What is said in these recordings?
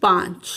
5।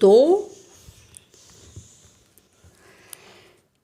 2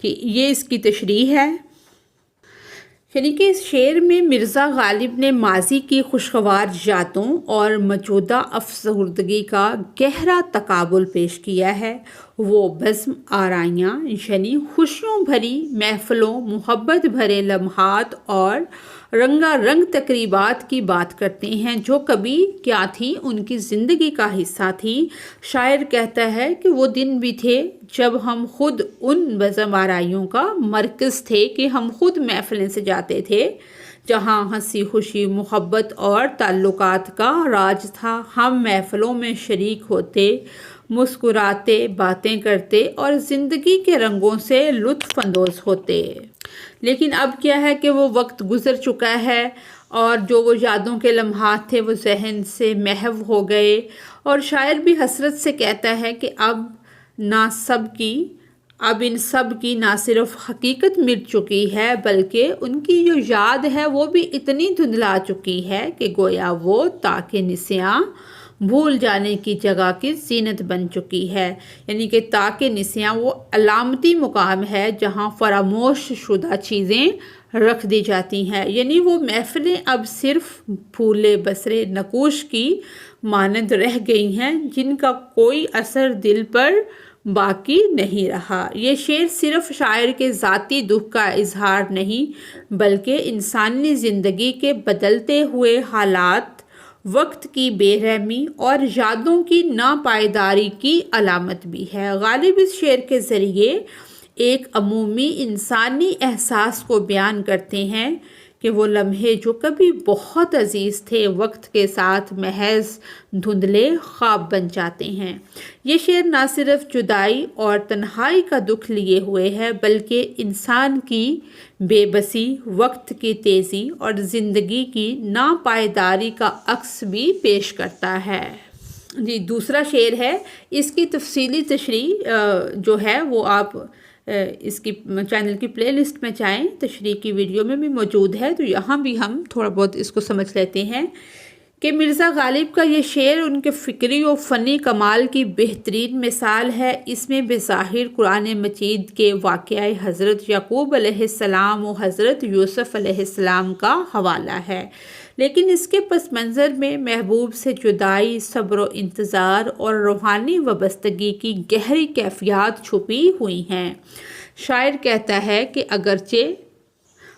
کہ یہ اس کی تشریح ہے۔ یعنی کہ اس شعر میں مرزا غالب نے ماضی کی خوشگوار یادوں اور موجودہ افسردگی کا گہرا تقابل پیش کیا ہے۔ وہ بزم آرائیاں یعنی خوشیوں بھری محفلوں، محبت بھرے لمحات اور رنگا رنگ تقریبات کی بات کرتے ہیں جو کبھی کیا تھی ان کی زندگی کا حصہ تھی۔ شاعر کہتا ہے کہ وہ دن بھی تھے جب ہم خود ان بزم آرائیوں کا مرکز تھے، کہ ہم خود محفلیں سجاتے تھے جہاں ہنسی خوشی محبت اور تعلقات کا راج تھا۔ ہم محفلوں میں شریک ہوتے، مسکراتے، باتیں کرتے اور زندگی کے رنگوں سے لطف اندوز ہوتے۔ لیکن اب کیا ہے کہ وہ وقت گزر چکا ہے اور جو وہ یادوں کے لمحات تھے وہ ذہن سے محو ہو گئے، اور شاعر بھی حسرت سے کہتا ہے کہ اب ان سب کی نہ صرف حقیقت مٹ چکی ہے بلکہ ان کی جو یاد ہے وہ بھی اتنی دھندلا چکی ہے کہ گویا وہ تاکہ نسیاں بھول جانے کی جگہ کی زینت بن چکی ہے۔ یعنی کہ تاکہ نسیاں وہ علامتی مقام ہے جہاں فراموش شدہ چیزیں رکھ دی جاتی ہیں۔ یعنی وہ محفلیں اب صرف پھولے بسرے نقوش کی مانند رہ گئی ہیں جن کا کوئی اثر دل پر باقی نہیں رہا۔ یہ شعر صرف شاعر کے ذاتی دکھ کا اظہار نہیں بلکہ انسانی زندگی کے بدلتے ہوئے حالات، وقت کی بے رحمی اور یادوں کی ناپائیداری کی علامت بھی ہے۔ غالب اس شعر کے ذریعے ایک عمومی انسانی احساس کو بیان کرتے ہیں کہ وہ لمحے جو کبھی بہت عزیز تھے وقت کے ساتھ محض دھندلے خواب بن جاتے ہیں۔ یہ شعر نہ صرف جدائی اور تنہائی کا دکھ لیے ہوئے ہے بلکہ انسان کی بے بسی، وقت کی تیزی اور زندگی کی ناپائیداری کا عکس بھی پیش کرتا ہے۔ جی دوسرا شعر ہے، اس کی تفصیلی تشریح جو ہے وہ آپ اس کی چینل کی پلے لسٹ میں جائیں، تشریح کی ویڈیو میں بھی موجود ہے، تو یہاں بھی ہم تھوڑا بہت اس کو سمجھ لیتے ہیں کہ مرزا غالب کا یہ شعر ان کے فکری و فنی کمال کی بہترین مثال ہے۔ اس میں بظاہر قرآن مجید کے واقعہ حضرت یعقوب علیہ السلام و حضرت یوسف علیہ السلام کا حوالہ ہے، لیکن اس کے پس منظر میں محبوب سے جدائی، صبر و انتظار اور روحانی وابستگی کی گہری کیفیات چھپی ہوئی ہیں۔ شاعر کہتا ہے کہ اگرچہ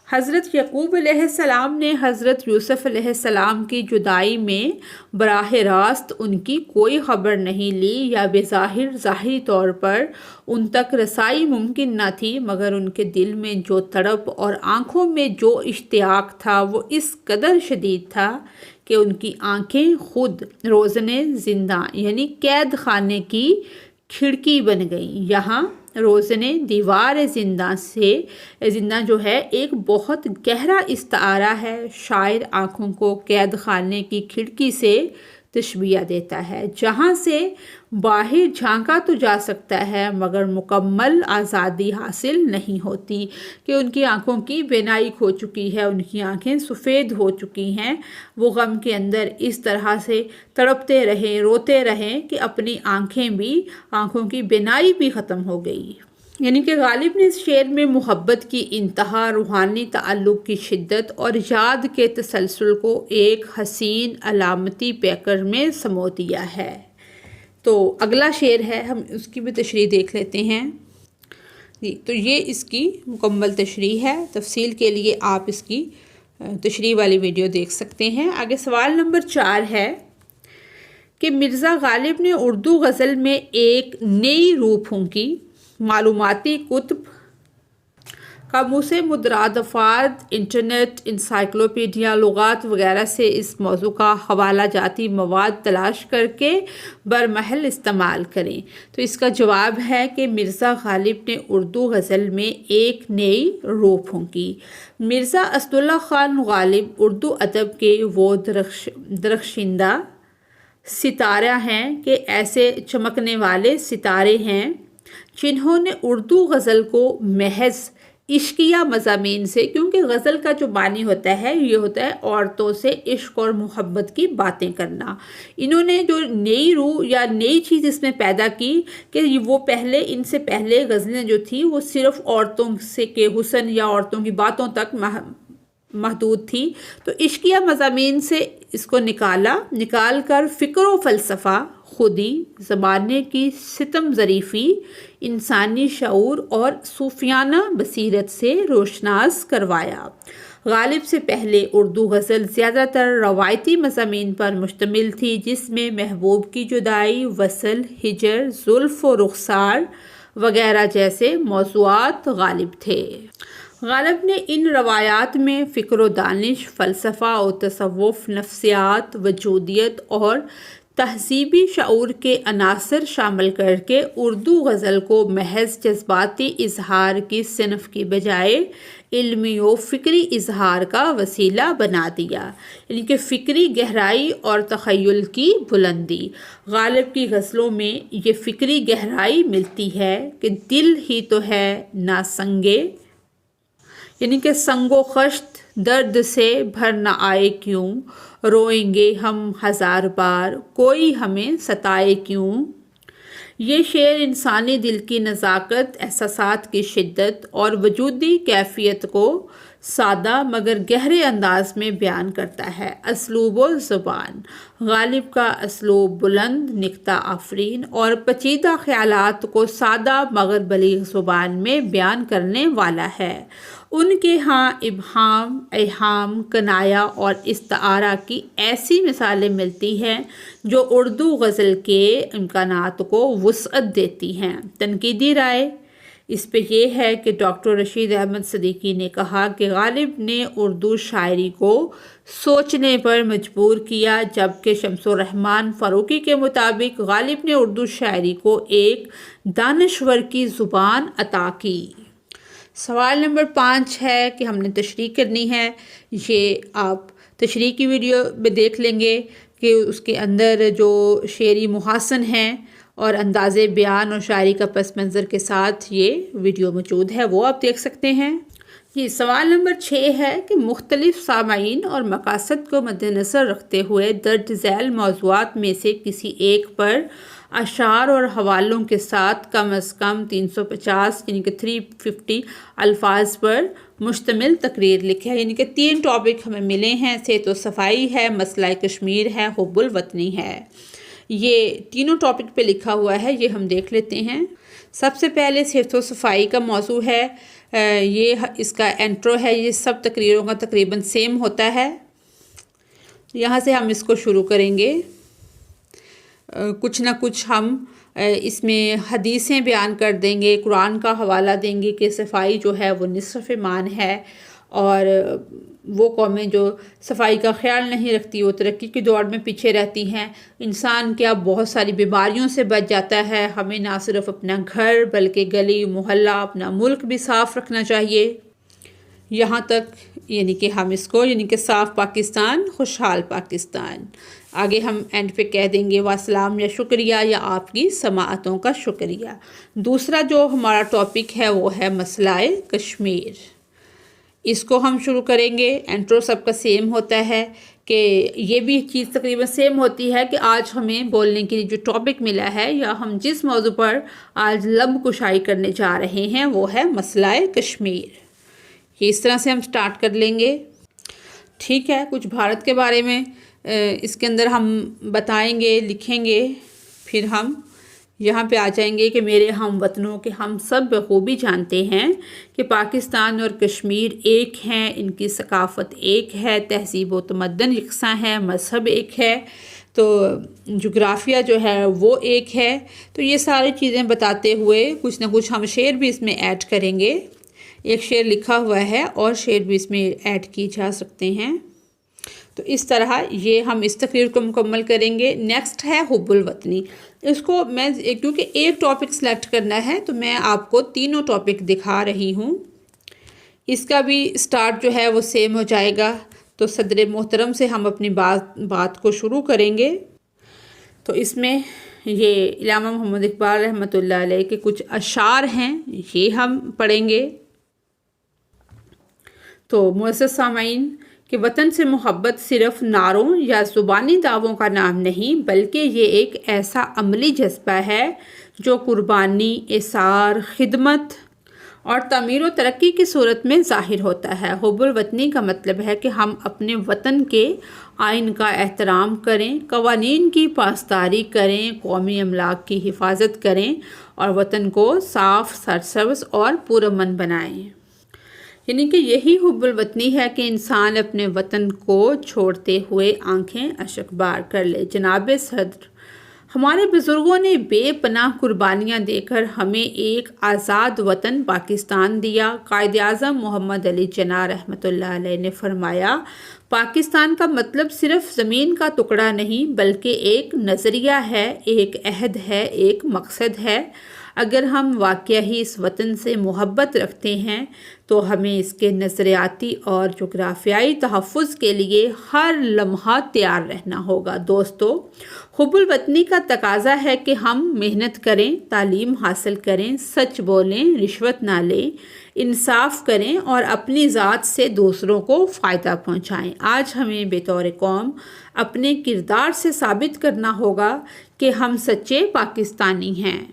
حضرت یعقوب علیہ السلام نے حضرت یوسف علیہ السلام کی جدائی میں براہ راست ان کی کوئی خبر نہیں لی یا بظاہر ظاہری طور پر ان تک رسائی ممکن نہ تھی، مگر ان کے دل میں جو تڑپ اور آنکھوں میں جو اشتیاق تھا وہ اس قدر شدید تھا کہ ان کی آنکھیں خود روزنے زندہ یعنی قید خانے کی کھڑکی بن گئیں۔ یہاں روزنے دیوار زندہ جو ہے ایک بہت گہرا استعارہ ہے۔ شاعر آنکھوں کو قید خانے کی کھڑکی سے تشبیہ دیتا ہے جہاں سے باہر جھانکا تو جا سکتا ہے مگر مکمل آزادی حاصل نہیں ہوتی، کہ ان کی آنکھوں کی بینائی کھو چکی ہے، ان کی آنکھیں سفید ہو چکی ہیں۔ وہ غم کے اندر اس طرح سے تڑپتے رہے، روتے رہے کہ اپنی آنکھوں کی بینائی بھی ختم ہو گئی۔ یعنی کہ غالب نے اس شعر میں محبت کی انتہا، روحانی تعلق کی شدت اور یاد کے تسلسل کو ایک حسین علامتی پیکر میں سمو دیا ہے۔ تو اگلا شعر ہے، ہم اس کی بھی تشریح دیکھ لیتے ہیں۔ جی تو یہ اس کی مکمل تشریح ہے، تفصیل کے لیے آپ اس کی تشریح والی ویڈیو دیکھ سکتے ہیں۔ آگے سوال نمبر 4 ہے کہ مرزا غالب نے اردو غزل میں ایک نئی روح پھونکی۔ معلوماتی کتب، قاموس مترادفات، انٹرنیٹ، انسائکلوپیڈیا، لغات وغیرہ سے اس موضوع کا حوالہ جاتی مواد تلاش کر کے برمحل استعمال کریں۔ تو اس کا جواب ہے کہ مرزا غالب نے اردو غزل میں ایک نئی روح پھونکی۔ مرزا اسداللہ خان غالب اردو ادب کے وہ درخشندہ ستارہ ہیں کہ ایسے چمکنے والے ستارے ہیں جنہوں نے اردو غزل کو محض عشقیہ مضامین سے، کیونکہ غزل کا جو معنی ہوتا ہے یہ ہوتا ہے عورتوں سے عشق اور محبت کی باتیں کرنا۔ انہوں نے جو نئی روح یا نئی چیز اس میں پیدا کی کہ وہ ان سے پہلے غزلیں جو تھی وہ صرف عورتوں سے کے حسن یا عورتوں کی باتوں تک محدود تھی، تو عشقیہ مضامین سے اس کو نکال کر فکر و فلسفہ، خودی، زمانے کی ستم ظریفی، انسانی شعور اور صوفیانہ بصیرت سے روشناس کروایا۔ غالب سے پہلے اردو غزل زیادہ تر روایتی مضامین پر مشتمل تھی، جس میں محبوب کی جدائی، وصل، ہجر، زلف و رخسار وغیرہ جیسے موضوعات غالب تھے۔ غالب نے ان روایات میں فکر و دانش، فلسفہ و تصوف، نفسیات، وجودیت اور تہذیبی شعور کے عناصر شامل کر کے اردو غزل کو محض جذباتی اظہار کی صنف کی بجائے علمی و فکری اظہار کا وسیلہ بنا دیا، یعنی کہ فکری گہرائی اور تخیل کی بلندی۔ غالب کی غزلوں میں یہ فکری گہرائی ملتی ہے کہ دل ہی تو ہے نا سنگے، یعنی کہ سنگ و خشت درد سے بھر نہ آئے کیوں، روئیں گے ہم ہزار بار کوئی ہمیں ستائے کیوں۔ یہ شعر انسانی دل کی نزاکت، احساسات کی شدت اور وجودی کیفیت کو سادہ مگر گہرے انداز میں بیان کرتا ہے۔ اسلوب و زبان: غالب کا اسلوب بلند، نکتہ آفرین اور پیچیدہ خیالات کو سادہ مگر بلیغ زبان میں بیان کرنے والا ہے۔ ان کے ہاں ابہام، ایہام، کنایہ اور استعارہ کی ایسی مثالیں ملتی ہیں جو اردو غزل کے امکانات کو وسعت دیتی ہیں۔ تنقیدی رائے اس پہ یہ ہے کہ ڈاکٹر رشید احمد صدیقی نے کہا کہ غالب نے اردو شاعری کو سوچنے پر مجبور کیا، جبکہ شمس الرحمن فاروقی کے مطابق غالب نے اردو شاعری کو ایک دانشور کی زبان عطا کی۔ سوال نمبر 5 ہے کہ ہم نے تشریح کرنی ہے، یہ آپ تشریح کی ویڈیو میں دیکھ لیں گے کہ اس کے اندر جو شعری محاسن ہیں اور انداز بیان اور شاعری کا پس منظر کے ساتھ یہ ویڈیو موجود ہے، وہ آپ دیکھ سکتے ہیں۔ یہ سوال نمبر 6 ہے کہ مختلف سامعین اور مقاصد کو مد نظر رکھتے ہوئے درج ذیل موضوعات میں سے کسی ایک پر اشعار اور حوالوں کے ساتھ کم از کم 350 یعنی کہ 350 الفاظ پر مشتمل تقریر لکھیں، یعنی کہ 3 ٹاپک ہمیں ملے ہیں، صحت و صفائی ہے، مسئلہ کشمیر ہے، حب الوطنی ہے۔ یہ تینوں ٹاپک پہ لکھا ہوا ہے، یہ ہم دیکھ لیتے ہیں۔ سب سے پہلے صحت و صفائی کا موضوع ہے، یہ اس کا انٹرو ہے، یہ سب تقریروں کا تقریباً سیم ہوتا ہے۔ یہاں سے ہم اس کو شروع کریں گے، کچھ نہ کچھ ہم اس میں حدیثیں بیان کر دیں گے، قرآن کا حوالہ دیں گے کہ صفائی جو ہے وہ نصف ایمان ہے، اور وہ قومیں جو صفائی کا خیال نہیں رکھتی وہ ترقی کی دوڑ میں پیچھے رہتی ہیں۔ انسان کیا بہت ساری بیماریوں سے بچ جاتا ہے، ہمیں نہ صرف اپنا گھر بلکہ گلی محلہ، اپنا ملک بھی صاف رکھنا چاہیے۔ یہاں تک یعنی کہ ہم اس کو یعنی کہ صاف پاکستان، خوشحال پاکستان۔ آگے ہم اینڈ پہ کہہ دیں گے واسلام یا شکریہ یا آپ کی سماعتوں کا شکریہ۔ دوسرا جو ہمارا ٹاپک ہے وہ ہے مسئلہ کشمیر، اس کو ہم شروع کریں گے۔ انٹرو سب کا سیم ہوتا ہے کہ یہ بھی چیز تقریباً سیم ہوتی ہے کہ آج ہمیں بولنے کے لیے جو ٹاپک ملا ہے یا ہم جس موضوع پر آج لب کشائی کرنے جا رہے ہیں وہ ہے مسئلہ کشمیر۔ یہ اس طرح سے ہم سٹارٹ کر لیں گے، ٹھیک ہے۔ کچھ بھارت کے بارے میں اس کے اندر ہم بتائیں گے، لکھیں گے، پھر ہم یہاں پہ آ جائیں گے کہ میرے ہم وطنوں کے ہم سب بخوبی جانتے ہیں کہ پاکستان اور کشمیر ایک ہیں، ان کی ثقافت ایک ہے، تہذیب و تمدن یکساں ہے، مذہب ایک ہے، تو جغرافیہ جو ہے وہ ایک ہے۔ تو یہ ساری چیزیں بتاتے ہوئے کچھ نہ کچھ ہم شعر بھی اس میں ایڈ کریں گے۔ ایک شعر لکھا ہوا ہے اور شعر بھی اس میں ایڈ کی جا سکتے ہیں، تو اس طرح یہ ہم اس تقریر کو مکمل کریں گے۔ نیکسٹ ہے حب الوطنی، اس کو میں کیونکہ ایک ٹاپک سلیکٹ کرنا ہے تو میں آپ کو تینوں ٹاپک دکھا رہی ہوں۔ اس کا بھی سٹارٹ جو ہے وہ سیم ہو جائے گا، تو صدر محترم سے ہم اپنی بات کو شروع کریں گے۔ تو اس میں یہ علامہ محمد اقبال رحمۃ اللہ علیہ کے کچھ اشعار ہیں، یہ ہم پڑھیں گے۔ تو معزز سامعین کہ وطن سے محبت صرف نعروں یا زبانی دعووں کا نام نہیں، بلکہ یہ ایک ایسا عملی جذبہ ہے جو قربانی، اثار، خدمت اور تعمیر و ترقی کی صورت میں ظاہر ہوتا ہے۔ حب الوطنی کا مطلب ہے کہ ہم اپنے وطن کے آئین کا احترام کریں، قوانین کی پاسداری کریں، قومی املاک کی حفاظت کریں اور وطن کو صاف، سرسبز اور پرامن بنائیں۔ یعنی کہ یہی حب الوطنی ہے کہ انسان اپنے وطن کو چھوڑتے ہوئے آنکھیں اشک بار کر لے۔ جناب صدر، ہمارے بزرگوں نے بے پناہ قربانیاں دے کر ہمیں ایک آزاد وطن پاکستان دیا۔ قائد اعظم محمد علی جناح رحمۃ اللہ علیہ نے فرمایا، پاکستان کا مطلب صرف زمین کا ٹکڑا نہیں بلکہ ایک نظریہ ہے، ایک عہد ہے، ایک مقصد ہے۔ اگر ہم واقعہ ہی اس وطن سے محبت رکھتے ہیں تو ہمیں اس کے نظریاتی اور جغرافیائی تحفظ کے لیے ہر لمحہ تیار رہنا ہوگا۔ دوستو، حب الوطنی کا تقاضا ہے کہ ہم محنت کریں، تعلیم حاصل کریں، سچ بولیں، رشوت نہ لیں، انصاف کریں اور اپنی ذات سے دوسروں کو فائدہ پہنچائیں۔ آج ہمیں بطور قوم اپنے کردار سے ثابت کرنا ہوگا کہ ہم سچے پاکستانی ہیں۔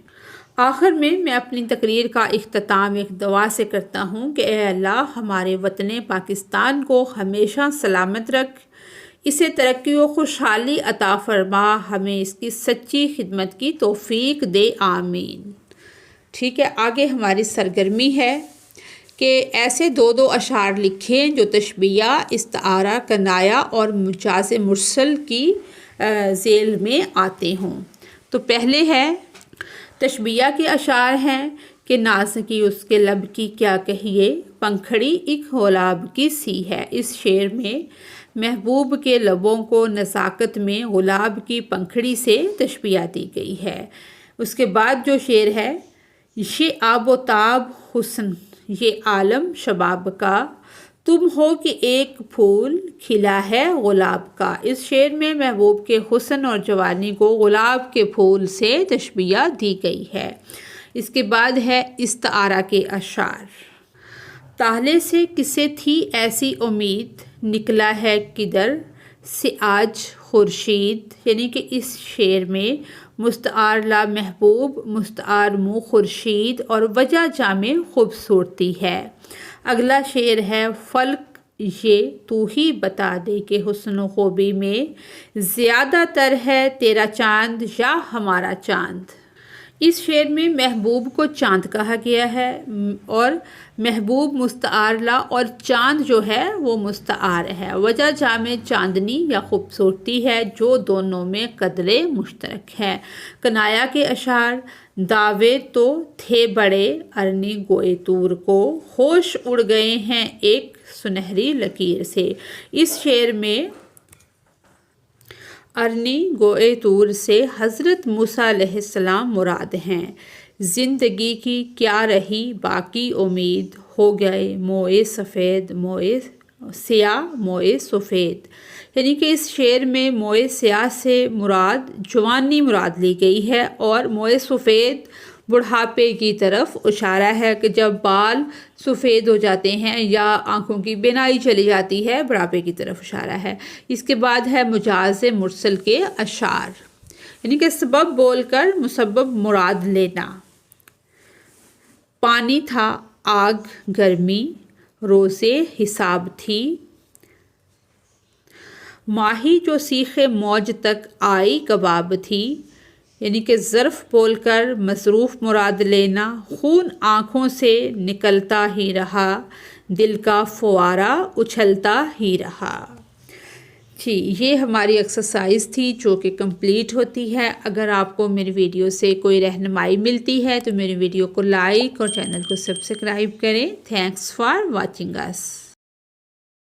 آخر میں اپنی تقریر کا اختتام ایک دعا سے کرتا ہوں کہ اے اللہ، ہمارے وطن پاکستان کو ہمیشہ سلامت رکھ، اسے ترقی و خوشحالی عطا فرما، ہمیں اس کی سچی خدمت کی توفیق دے، آمین۔ ٹھیک ہے، آگے ہماری سرگرمی ہے کہ ایسے دو اشعار لکھیں جو تشبیہ، استعارہ، کنایہ اور مجاز مرسل کی ذیل میں آتے ہوں۔ تو پہلے ہے تشبیہ کے اشعار ہیں کہ ناز کی اس کے لب کی کیا کہیے، پنکھڑی ایک گلاب کی سی ہے۔ اس شعر میں محبوب کے لبوں کو نزاکت میں گلاب کی پنکھڑی سے تشبیہ دی گئی ہے۔ اس کے بعد جو شعر ہے، یہ آب و تاب حسن یہ عالم شباب کا، تم ہو کہ ایک پھول کھلا ہے گلاب کا۔ اس شعر میں محبوب کے حسن اور جوانی کو گلاب کے پھول سے تشبیہ دی گئی ہے۔ اس کے بعد ہے استعارہ کے اشعار۔ تالے سے کسے تھی ایسی امید، نکلا ہے کدھر سے آج خورشید۔ یعنی کہ اس شعر میں مستعار لا محبوب، مستعار مو خورشید اور وجہ جامع خوبصورتی ہے۔ اگلا شعر ہے فلک یہ تو ہی بتا دے کہ حسن و خوبی میں زیادہ تر ہے تیرا چاند یا ہمارا چاند۔ اس شعر میں محبوب کو چاند کہا گیا ہے اور محبوب مستعار لا اور چاند جو ہے وہ مستعار ہے۔ وجہ جامع چاندنی یا خوبصورتی ہے جو دونوں میں قدر مشترک ہے۔ کنایا کے اشعار، دعوے تو تھے بڑے ارنی گوئے طور کو، ہوش اڑ گئے ہیں ایک سنہری لکیر سے۔ اس شعر میں ارنی گوئے طور سے حضرت موسیٰ علیہ السلام مراد ہیں۔ زندگی کی کیا رہی باقی امید، ہو گئے موئے سفید موئے سیاہ موئے سفید۔ یعنی کہ اس شعر میں موئے سیاہ سے مراد جوانی مراد لی گئی ہے اور موئے سفید بڑھاپے کی طرف اشارہ ہے کہ جب بال سفید ہو جاتے ہیں یا آنکھوں کی بینائی چلی جاتی ہے، بڑھاپے کی طرف اشارہ ہے۔ اس کے بعد ہے مجاز مرسل کے اشعار، یعنی کہ سبب بول کر مسبب مراد لینا۔ پانی تھا آگ گرمی روزے حساب تھی، ماہی جو سیخ موج تک آئی کباب تھی۔ یعنی کہ ظرف بول کر مصروف مراد لینا۔ خون آنکھوں سے نکلتا ہی رہا، دل کا فوارہ اچھلتا ہی رہا۔ جی، یہ ہماری ایکسرسائز تھی جو کہ کمپلیٹ ہوتی ہے۔ اگر آپ کو میری ویڈیو سے کوئی رہنمائی ملتی ہے تو میری ویڈیو کو لائک اور چینل کو سبسکرائب کریں۔ Thanks for watching us.